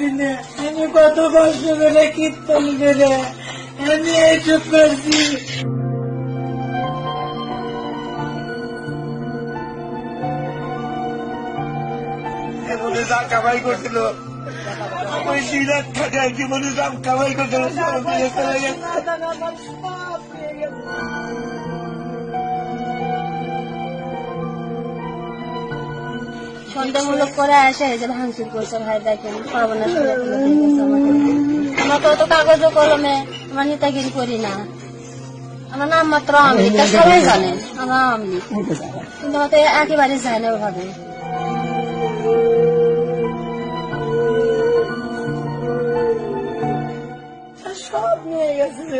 পারি না। আমি কত কষ্ট করে কীর্তন করে আমি এইসব করছি। জীবনে যা কামাই করছিল ওই 2 লাখ টাকা জীবনে যা কামাই করছিল সব দিয়ে চলে গেছে। সন্দেহমূলক করে আসে যে ভাঙচুর করছে। ভাই দেখেন পাবনা আমরা তো অত কাগজ কলমে আমরা নেতাগিরি করি না। আমার নাম মাত্র আওয়ামী লীগ, সবাই জানে আমরা আওয়ামী লীগ, কিন্তু হয়তো একেবারে যায় না ওভাবে। সব নিয়ে গেছে।